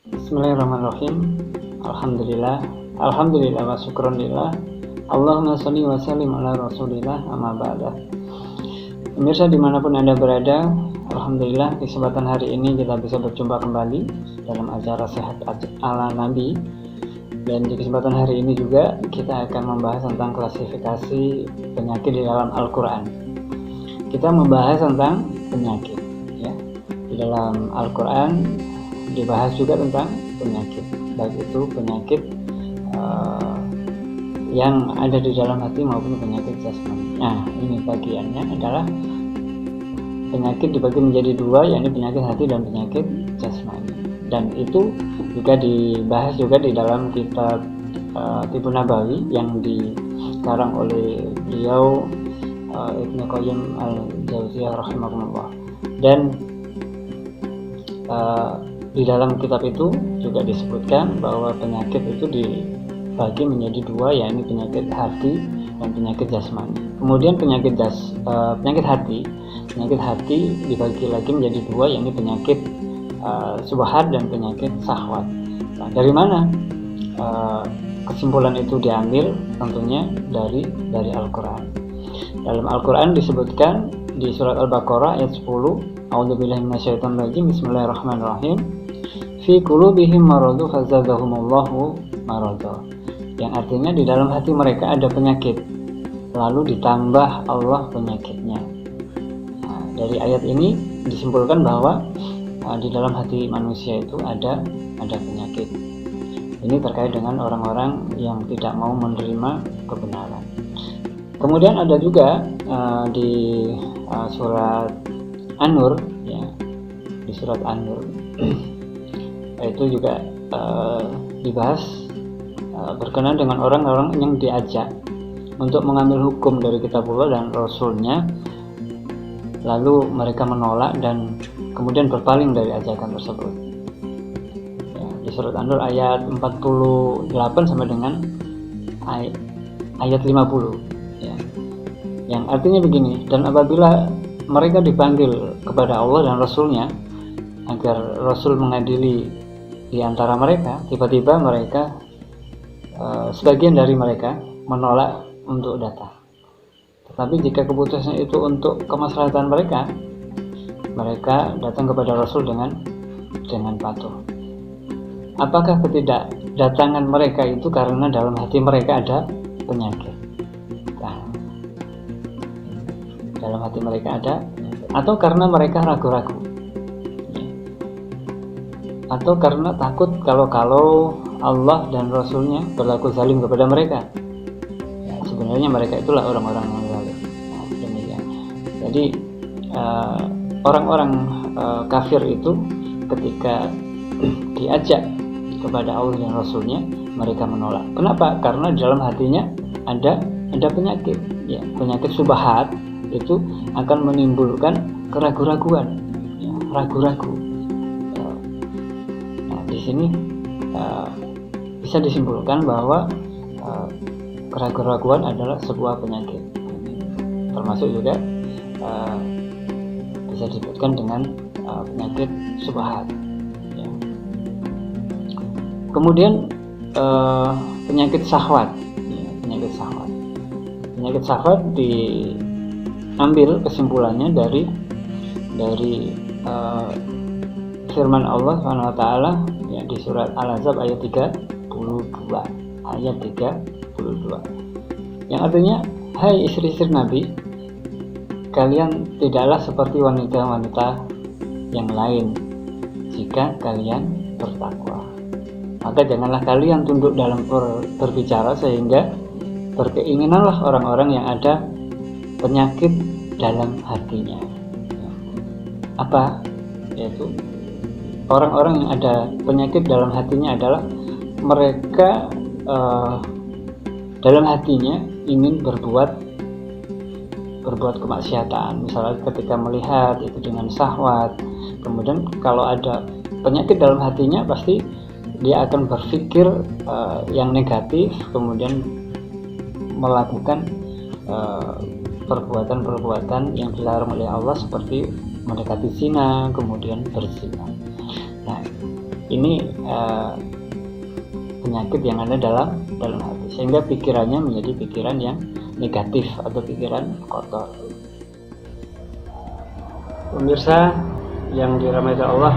Bismillahirrahmanirrahim. Alhamdulillah wa syukronillah. Allahumma sholli wa sallim ala rasulillah, amma ba'da. Pemirsa dimanapun Anda berada, alhamdulillah kesempatan hari ini kita bisa berjumpa kembali dalam acara Sehat ala Nabi. Dan di kesempatan hari ini juga kita akan membahas tentang klasifikasi penyakit di dalam Al-Quran. Kita membahas tentang penyakit, ya. Di dalam Al-Quran dibahas juga tentang penyakit, baik itu penyakit yang ada di dalam hati maupun penyakit jasmani. Nah, ini bagiannya adalah penyakit dibagi menjadi dua, yakni penyakit hati dan penyakit jasmani. Dan itu juga dibahas juga di dalam kitab Tibbun Nabawi yang dikarang oleh beliau Ibnu Qayyim al-Jauziyah rahimahullah. Dan di dalam kitab itu juga disebutkan bahwa penyakit itu dibagi menjadi dua, yakni penyakit hati dan penyakit jasmani. Kemudian penyakit hati dibagi lagi menjadi dua, yakni penyakit syubhat dan penyakit syahwat. Nah, dari mana kesimpulan itu diambil? Tentunya dari Al-Quran. Dalam Al-Quran disebutkan di surat Al-Baqarah ayat 10, A'udzubillahi minasyaitonir rajim, Bismillahirrahmanirrahim. Fi qulubihim maradun fazadahumullahu marada. Yang artinya di dalam hati mereka ada penyakit, lalu ditambah Allah penyakitnya. Nah, dari ayat ini disimpulkan bahwa di dalam hati manusia itu ada penyakit. Ini terkait dengan orang-orang yang tidak mau menerima kebenaran. Kemudian ada juga di surat An-Nur, ya, di surat An-Nur itu juga dibahas berkenaan dengan orang-orang yang diajak untuk mengambil hukum dari kitabullah dan rasulnya, lalu mereka menolak dan kemudian berpaling dari ajakan tersebut. Ya, di surat An-Nur ayat 48 sampai dengan ayat 50, ya, yang artinya begini, dan apabila mereka dipanggil kepada Allah dan Rasulnya agar Rasul mengadili di antara mereka, tiba-tiba mereka sebagian dari mereka menolak untuk datang. Tetapi jika keputusan itu untuk kemaslahatan mereka datang kepada Rasul dengan patuh. Apakah ketidakdatangan mereka itu karena dalam hati mereka ada penyakit? Nah, dalam hati mereka ada, atau karena mereka ragu-ragu, atau karena takut kalau Allah dan Rasulnya berlaku zalim kepada mereka. Ya, sebenarnya mereka itulah orang-orang yang zalim. Nah, demikian. Jadi orang-orang kafir itu ketika diajak kepada Allah dan Rasulnya, mereka menolak. Kenapa? Karena di dalam hatinya ada penyakit. Ya, penyakit syubhat itu akan menimbulkan keraguan-raguan, ya, ragu-ragu. Nah, di sini bisa disimpulkan bahwa keraguan-raguan adalah sebuah penyakit, termasuk juga bisa disebutkan dengan penyakit syubhat. Ya. Kemudian penyakit syahwat, ya, penyakit syahwat diambil kesimpulannya dari firman Allah SWT, ya, di surat Al-Ahzab ayat 32, yang artinya, hai istri-istri Nabi, kalian tidaklah seperti wanita-wanita yang lain jika kalian bertakwa. Maka janganlah kalian tunduk dalam berbicara sehingga berkeinginanlah orang-orang yang ada penyakit dalam hatinya. Apa? Yaitu orang-orang yang ada penyakit dalam hatinya adalah mereka dalam hatinya ingin berbuat kemaksiatan. Misalnya ketika melihat itu dengan syahwat, kemudian kalau ada penyakit dalam hatinya pasti dia akan berpikir yang negatif, kemudian melakukan perbuatan-perbuatan yang dilarang oleh Allah seperti mendekati zina, kemudian berzina. Nah, ini penyakit yang ada dalam hati, sehingga pikirannya menjadi pikiran yang negatif atau pikiran kotor. Pemirsa yang dirahmati Allah,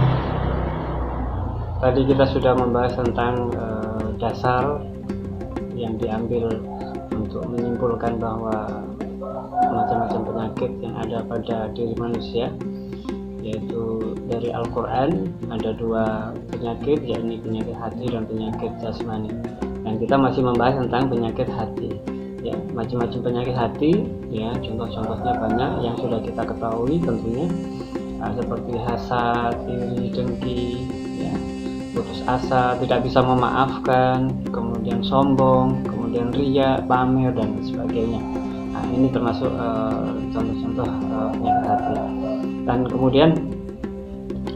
tadi kita sudah membahas tentang dasar yang diambil untuk menyimpulkan bahwa macam-macam penyakit yang ada pada diri manusia, yaitu dari Al-Quran ada 2 penyakit, yakni penyakit hati dan penyakit jasmani. Dan kita masih membahas tentang penyakit hati, ya, macam-macam penyakit hati, ya, contoh-contohnya banyak yang sudah kita ketahui tentunya, seperti hasad, iri, dengki, ya, putus asa, tidak bisa memaafkan, kemudian sombong, kemudian riya, pamer, dan sebagainya. Nah, ini termasuk contoh-contoh penyakit hati. Dan kemudian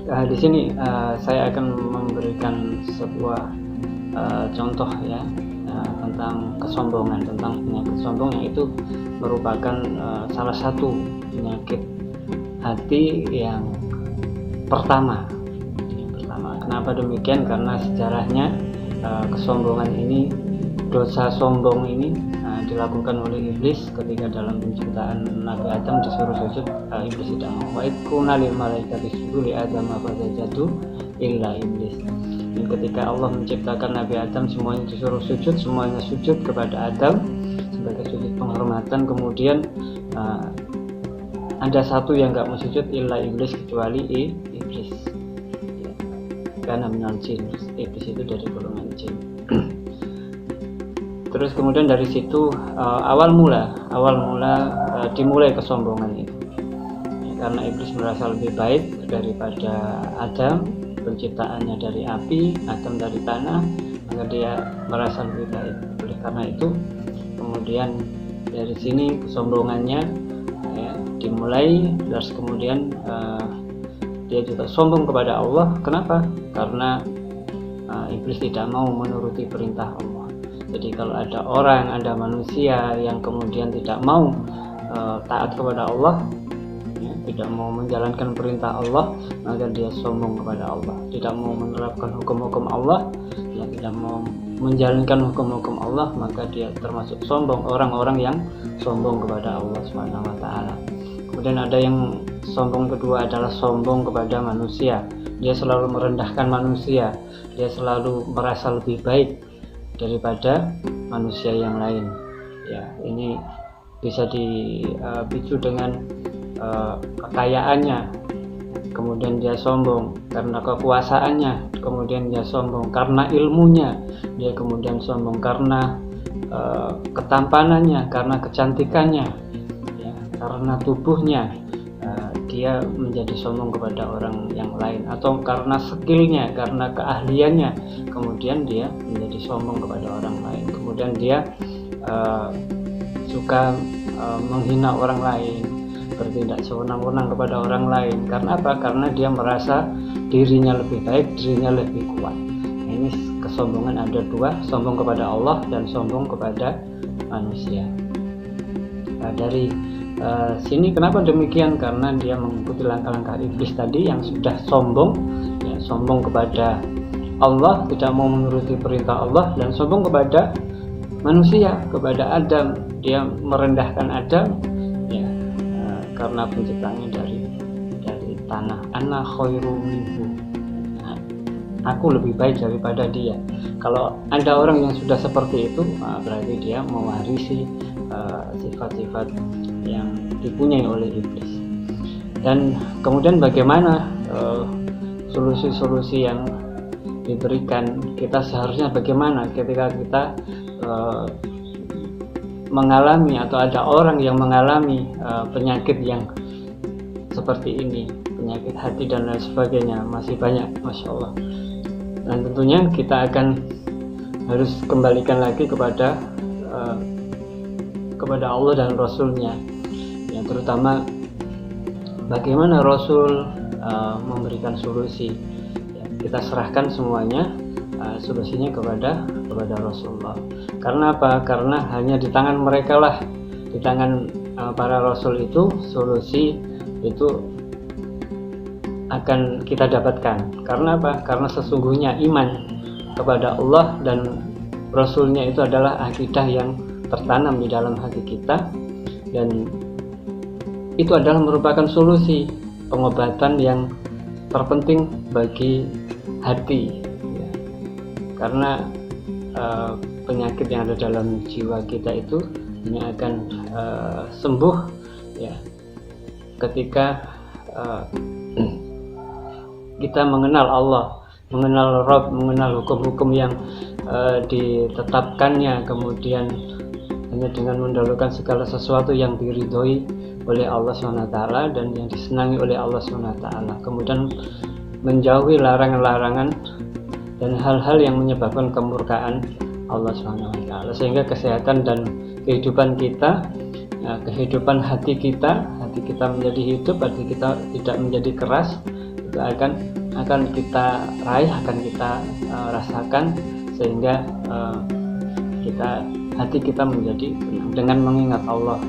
di sini saya akan memberikan sebuah contoh, ya, tentang kesombongan, tentang penyakit sombong, yang itu merupakan salah satu penyakit hati yang pertama. Kenapa demikian? Karena sejarahnya kesombongan ini, dosa sombong ini dilakukan oleh iblis ketika dalam penciptaan Nabi Adam disuruh sujud, iblis tidak mau. Wa idquna lil malaikati isjudu li Adam fasajadu illa iblis. Dan ketika Allah menciptakan Nabi Adam, semuanya disuruh sujud, semuanya sujud kepada Adam sebagai sujud penghormatan. Kemudian ada satu yang nggak mau sujud, illa iblis, kecuali iblis. Karena minal jin, iblis itu dari golongan jin. Terus kemudian dari situ awal mula dimulai kesombongan itu, ya, karena iblis merasa lebih baik daripada Adam, penciptaannya dari api, Adam dari tanah, maka dia merasa lebih baik. Oleh karena itu kemudian dari sini kesombongannya, ya, dimulai. Terus kemudian dia juga sombong kepada Allah. Kenapa? Karena iblis tidak mau menuruti perintah Allah. Jadi kalau ada orang, ada manusia yang kemudian tidak mau taat kepada Allah, ya, tidak mau menjalankan perintah Allah, maka dia sombong kepada Allah. Tidak mau menerapkan hukum-hukum Allah, ya, tidak mau menjalankan hukum-hukum Allah, maka dia termasuk sombong, orang-orang yang sombong kepada Allah Subhanahu wa taala. Kemudian ada yang sombong kedua adalah sombong kepada manusia. Dia selalu merendahkan manusia, dia selalu merasa lebih baik daripada manusia yang lain. Ya, ini bisa dipicu dengan kekayaannya, kemudian dia sombong. Karena kekuasaannya, kemudian dia sombong. Karena ilmunya, dia kemudian sombong. Karena ketampanannya, karena kecantikannya, ya, karena tubuhnya, dia menjadi sombong kepada orang yang lain. Atau karena skillnya, karena keahliannya, kemudian dia menjadi sombong kepada orang lain. Kemudian dia suka menghina orang lain, bertindak sewenang-wenang kepada orang lain. Karena apa? Karena dia merasa dirinya lebih baik, dirinya lebih kuat. Nah, ini kesombongan ada 2, sombong kepada Allah dan sombong kepada manusia. Nah, dari sini kenapa demikian? Karena dia mengikuti langkah-langkah iblis tadi yang sudah sombong, ya, sombong kepada Allah, tidak mau menuruti perintah Allah, dan sombong kepada manusia, kepada Adam. Dia merendahkan Adam, ya, karena penciptaannya dari tanah. Ana khairu minhu, aku lebih baik daripada dia. Kalau ada orang yang sudah seperti itu, berarti dia mewarisi sifat-sifat yang dipunyai oleh iblis. Dan kemudian bagaimana solusi-solusi yang diberikan? Kita seharusnya bagaimana ketika kita mengalami atau ada orang yang mengalami penyakit yang seperti ini, penyakit hati dan lain sebagainya, masih banyak, Masya Allah. Dan tentunya kita akan harus kembalikan lagi kepada Allah dan Rasulnya, yang terutama bagaimana Rasul memberikan solusi. Ya, kita serahkan semuanya solusinya kepada Rasulullah. Karena apa? Karena hanya di tangan mereka lah, di tangan para Rasul itu, solusi itu akan kita dapatkan. Karena apa? Karena sesungguhnya iman kepada Allah dan Rasulnya itu adalah akidah yang tertanam di dalam hati kita, dan itu adalah merupakan solusi pengobatan yang terpenting bagi hati, ya. Karena penyakit yang ada dalam jiwa kita itu hanya akan sembuh, ya, ketika kita mengenal Allah, mengenal Rabb, mengenal hukum-hukum yang ditetapkannya, kemudian hanya dengan mendahulukan segala sesuatu yang diridhoi oleh Allah SWT dan yang disenangi oleh Allah SWT, kemudian menjauhi larangan-larangan dan hal-hal yang menyebabkan kemurkaan Allah SWT, sehingga kesehatan dan kehidupan kita, kehidupan hati kita menjadi hidup, hati kita tidak menjadi keras, itu akan kita raih, akan kita rasakan, sehingga hati kita menjadi dengan mengingat Allah.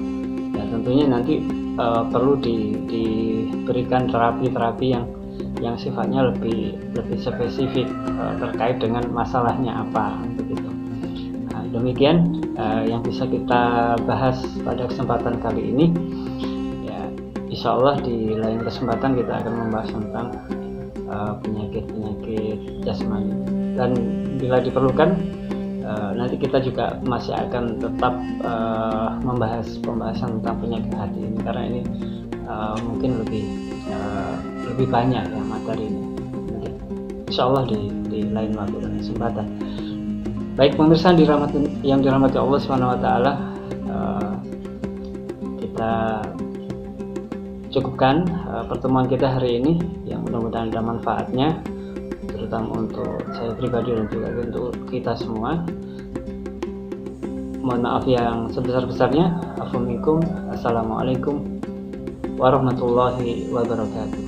Ya, tentunya nanti perlu diberikan terapi-terapi yang sifatnya lebih spesifik terkait dengan masalahnya apa, begitu. Nah, demikian yang bisa kita bahas pada kesempatan kali ini. Ya, insya Allah di lain kesempatan kita akan membahas tentang penyakit-penyakit jasmani, dan bila diperlukan nanti kita juga masih akan tetap membahas pembahasan tentang penyakit hati ini, karena ini mungkin lebih banyak ya materi ini. Insya Allah di lain waktu dan kesempatan. Baik pemirsa yang dirahmati Allah SWT, kita cukupkan pertemuan kita hari ini, yang mudah-mudahan ada manfaatnya, terutama untuk saya pribadi dan juga untuk kita semua. Mohon maaf yang sebesar-besarnya. Assalamualaikum warahmatullahi wabarakatuh.